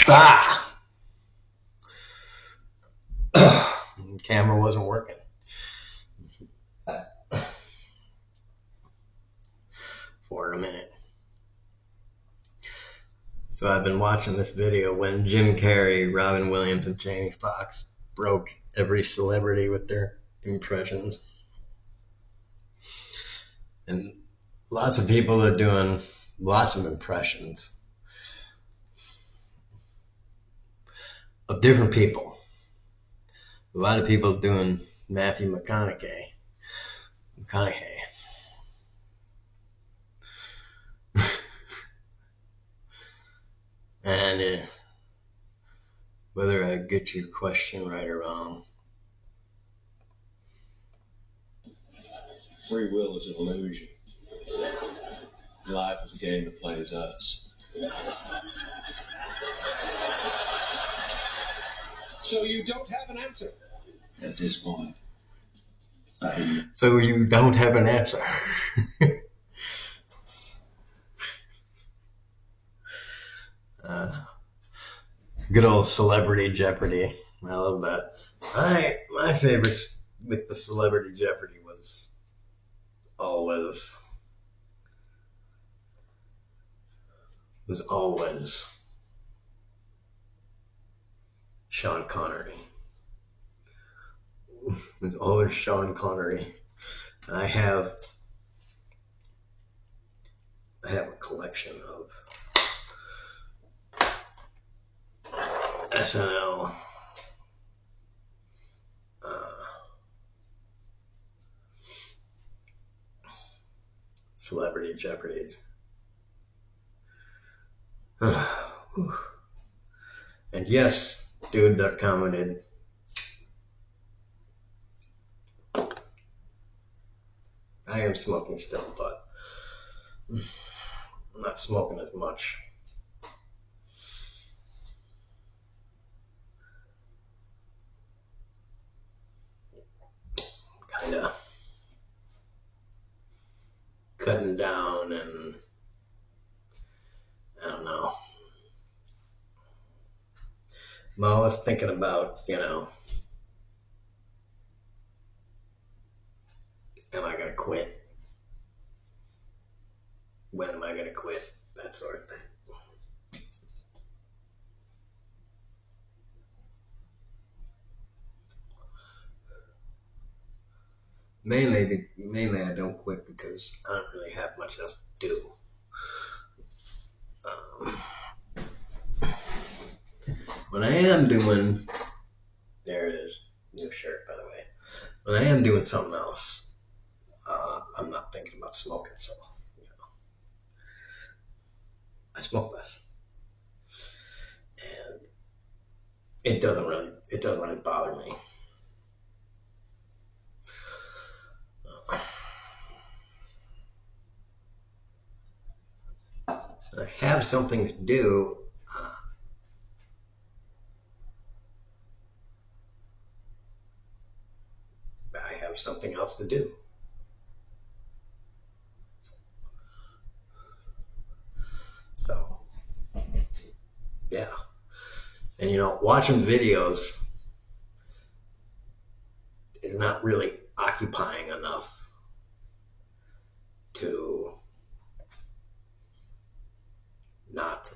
Ah! The camera wasn't working. For a minute. So I've been watching this video when Jim Carrey, Robin Williams, and Jamie Foxx broke every celebrity with their impressions. And lots of people are doing lots of impressions of different people. A lot of people doing Matthew McConaughey. And whether I get your question right or wrong. Free will is an illusion. Life is a game that plays us. So you don't have an answer? At this point, So you don't have an answer. Good old Celebrity Jeopardy. I love that. My favorite with the Celebrity Jeopardy was always Sean Connery. It was always Sean Connery. I have a collection of SNL Celebrity Jeopardies. And yes, dude that commented, I am smoking still, but I'm not smoking as much. Kinda cutting down, and I don't know. I'm always thinking about, am I gonna quit? When am I gonna quit? That sort of thing. Mainly I don't quit because I don't really have much else to do. When I am doing, there it is, new shirt by the way. When I am doing something else, I'm not thinking about smoking, so I smoke less, and it doesn't really bother me. I have something to do. I have something else to do. So, yeah. And watching videos is not really occupying enough to not,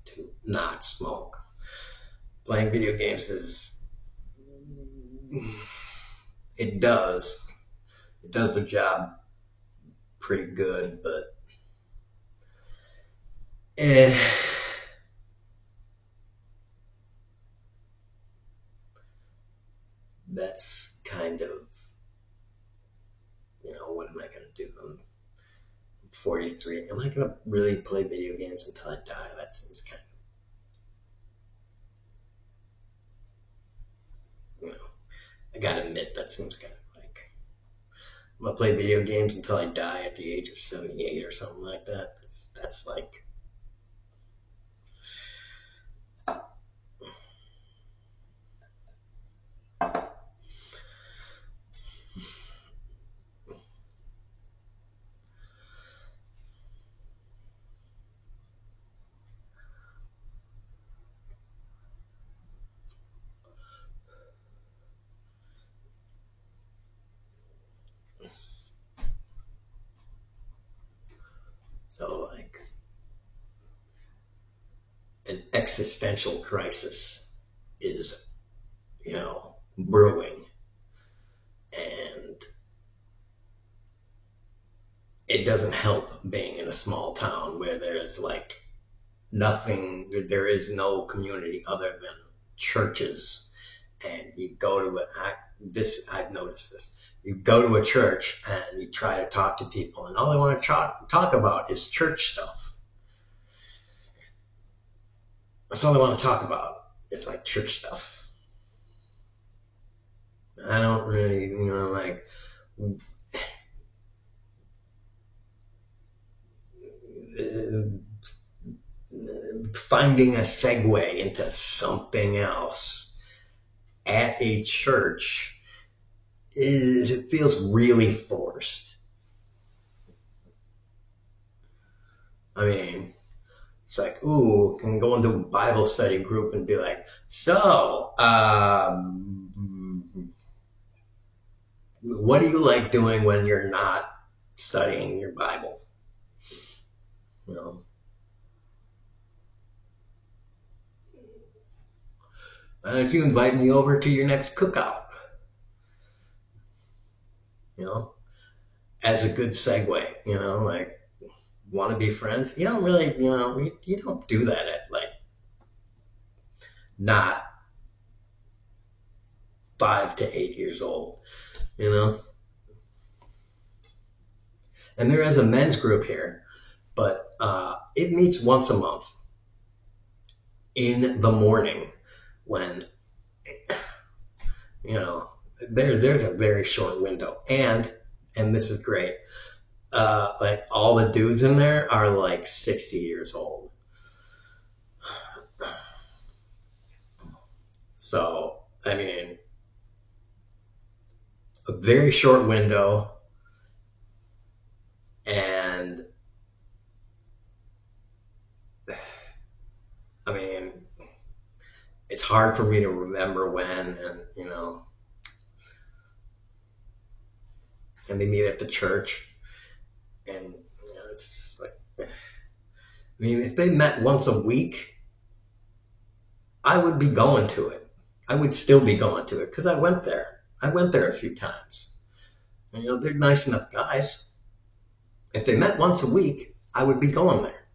to not smoke. Playing video games it does the job pretty good, but that's kind of, what am I going to do? I'm 43. Am I going to really play video games until I die? That seems kind of, I got to admit, that seems kind of like, I'm going to play video games until I die at the age of 78 or something like that. That's like, existential crisis is, brewing. And it doesn't help being in a small town where there's like nothing, there is no community other than churches. And you go to I've noticed this. You go to a church and you try to talk to people, and all they want to talk about is church stuff. That's all they want to talk about. It's like church stuff. I don't really, like, finding a segue into something else at a church it feels really forced. I mean, it's like, ooh, can go into a Bible study group and be like, so, what do you like doing when you're not studying your Bible? If you invite me over to your next cookout, as a good segue, like, want to be friends? You don't really, you don't do that at like not 5 to 8 years old, And there is a men's group here, but it meets once a month in the morning when, there's a very short window. And this is great, like all the dudes in there are like 60 years old. So, I mean, a very short window, and I mean, it's hard for me to remember when, and and they meet at the church, and it's just like, I mean, if they met once a week, I would be going to it. I would still be going to it because I went there. I went there a few times. And, they're nice enough guys. If they met once a week, I would be going there.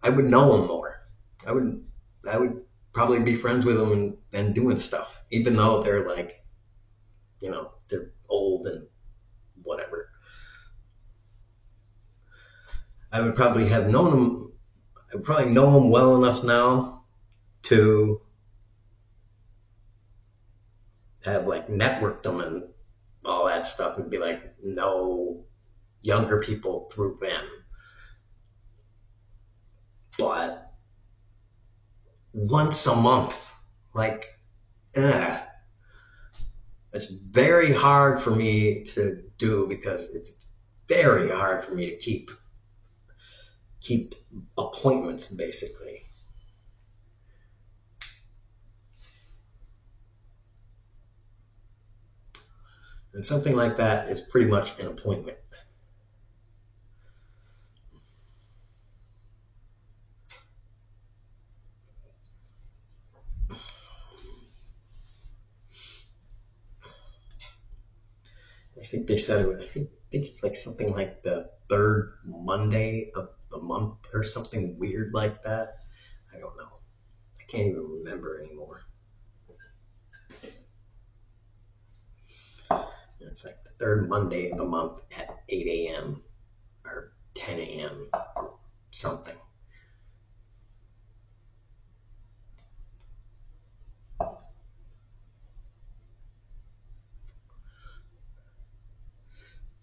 I would know them more. I would probably be friends with them and doing stuff, even though they're like, they're old and whatever. I would probably have known them. I would probably know them well enough now to have like networked them and all that stuff, and be like, know younger people through them. But once a month, like, it's very hard for me to do because it's very hard for me to keep appointments, basically. And something like that is pretty much an appointment. I think they said I think it's like something like the third Monday of the month or something weird like that. I don't know. I can't even remember anymore. It's like the third Monday of the month at 8 a.m. or 10 a.m. or something.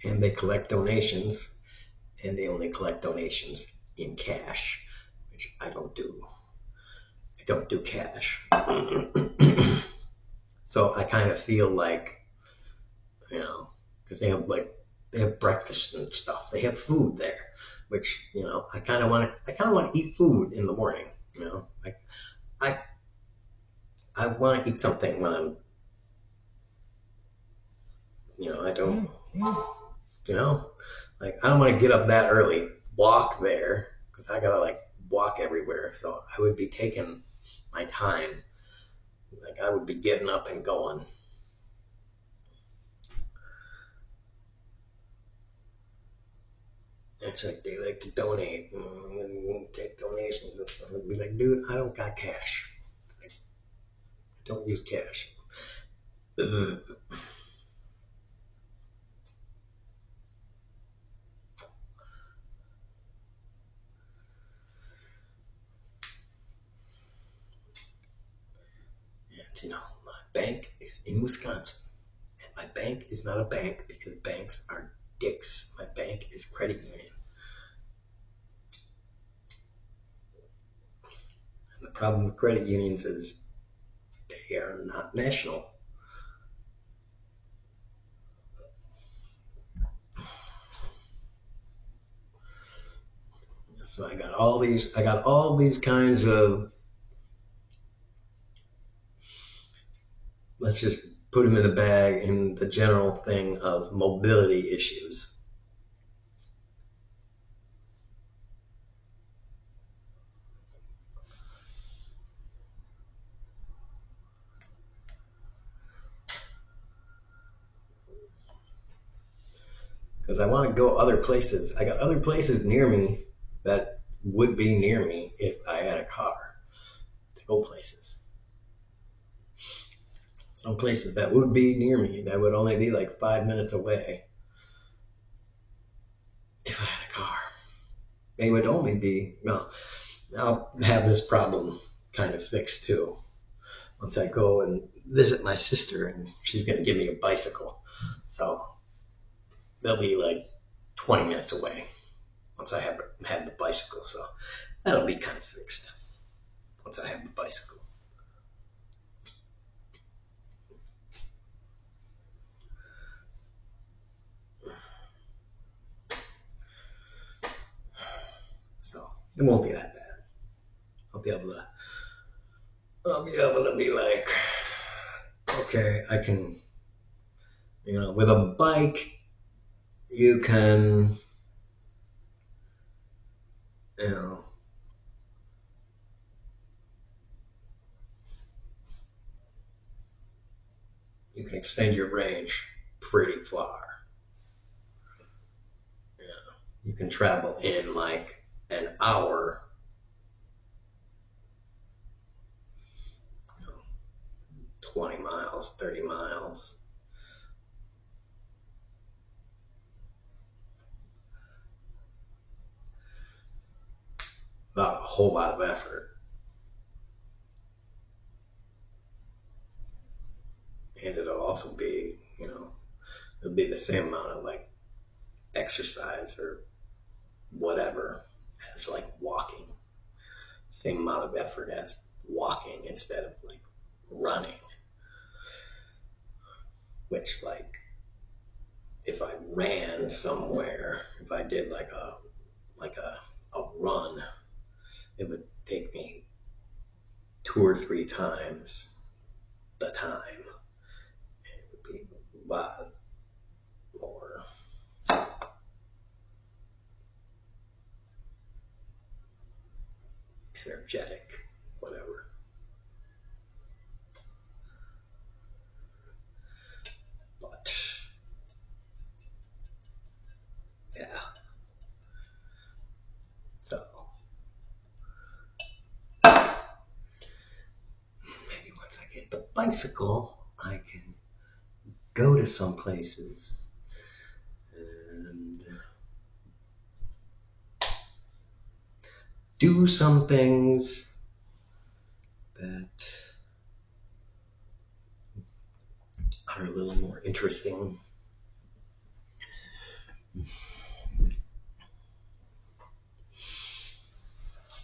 And they collect donations, and they only collect donations in cash, which I don't do. I don't do cash. So I kind of feel like, because they have breakfast and stuff. They have food there, which, I kind of want to eat food in the morning. I want to eat something when I'm, I don't, like, I don't want to get up that early, walk there, because I gotta like walk everywhere, so I would be taking my time. Like I would be getting up and going. It's like they like to donate and take donations and stuff. I'd be like, dude, I don't got cash. I don't use cash. Ugh. And you know, my bank is in Wisconsin. And my bank is not a bank because banks are dicks. My bank is credit union. And the problem with credit unions is they are not national. So I got all these kinds of, let's just put them in a bag in the general thing of mobility issues. Because I want to go other places. I got other places near me that would be near me if I had a car to go places. Some places that would be near me that would only be like 5 minutes away if I had a car. They would only be, well, I'll have this problem kind of fixed too. Once I go and visit my sister and she's going to give me a bicycle. So they'll be like 20 minutes away once I have the bicycle. So that'll be kind of fixed once I have the bicycle. So it won't be that bad. I'll be able to be like, okay, I can, you know, with a bike, you can, you know, you can extend your range pretty far. You know, you can travel in like an hour, you know, 20 miles, 30 miles. Without a whole lot of effort. And it'll also be, you know, it'll be the same amount of like exercise or whatever as like walking. Same amount of effort as walking instead of like running. Which like if I ran somewhere, if I did like a run, it would take me 2 or 3 times the time. It would be a lot more energetic, whatever. But yeah. So maybe once I get the bicycle, I can go to some places and do some things that are a little more interesting.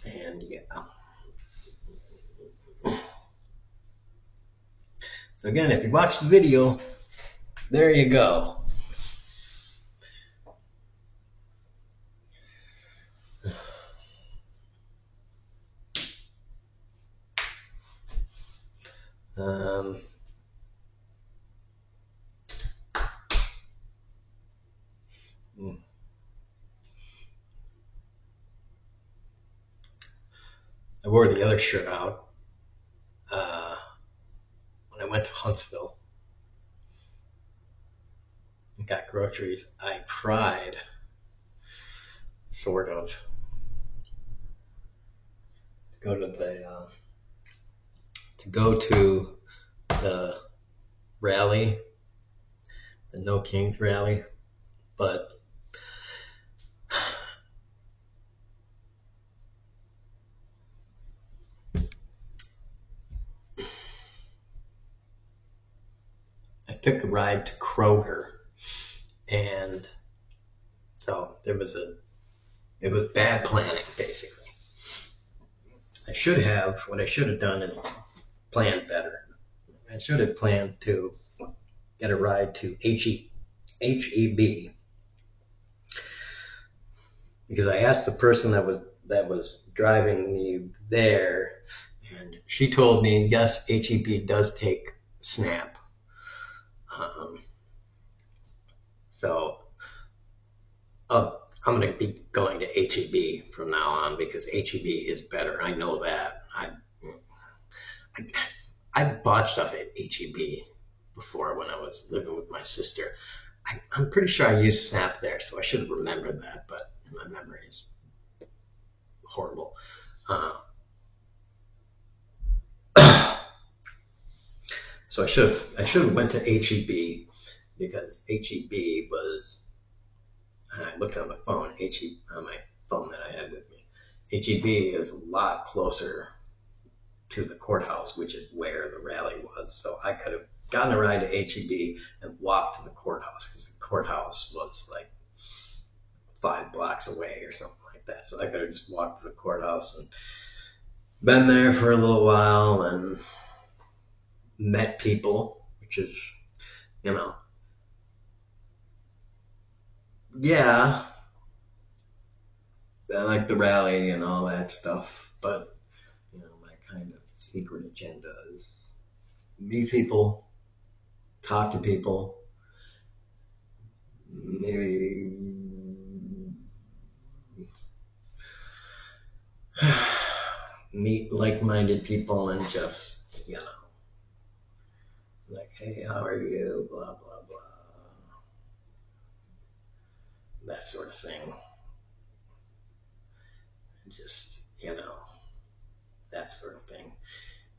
And yeah. So again, if you watch the video, there you go. Um, I wore the other shirt out when I went to Huntsville and got groceries. I cried, sort of, to go to the rally, the No Kings rally, but I took a ride to Kroger, and so it was bad planning, basically. What I should have done is planned better. I should have planned to get a ride to HEB, because I asked the person that was driving me there, and she told me, yes, HEB does take SNAP. So I'm going to be going to HEB from now on because HEB is better. I know that. I bought stuff at HEB before when I was living with my sister. I'm pretty sure I used SNAP there, so I should have remembered that, but my memory is horrible. So I should have went to HEB because HEB was. I looked on my phone. On my phone that I had with me. HEB is a lot closer to the courthouse, which is where the rally was. So I could have gotten a ride to HEB and walked to the courthouse because the courthouse was like 5 blocks away or something like that. So I could have just walked to the courthouse and been there for a little while and met people, which is, yeah, I like the rally and all that stuff, but my kind of secret agenda is meet people, talk to people, maybe meet like-minded people and just, like, hey, how are you, blah, blah, blah, that sort of thing. And just, that sort of thing.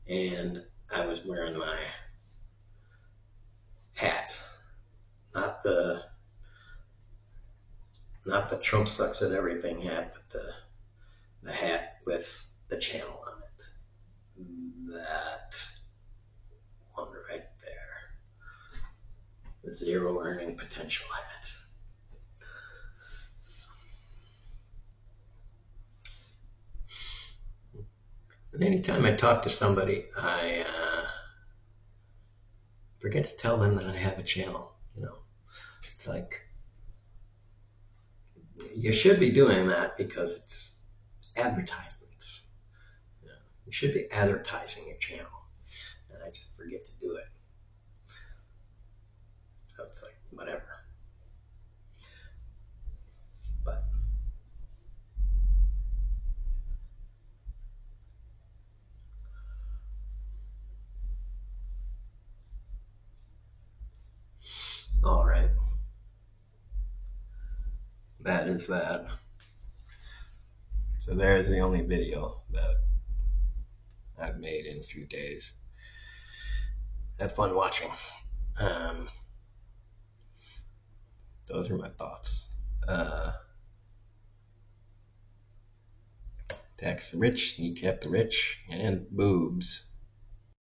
And I was wearing my hat, not the Trump sucks at everything hat, but the hat with the channel on it. That one right there. The zero earning potential hat. And anytime I talk to somebody, I forget to tell them that I have a channel. It's like, you should be doing that because it's advertisements. You should be advertising your channel. And I just forget to do it. So it's like, whatever. But all right. That is that. So there's the only video that I've made in a few days. Had fun watching. Those are my thoughts. Tax the rich, kneecap the rich, and boobs.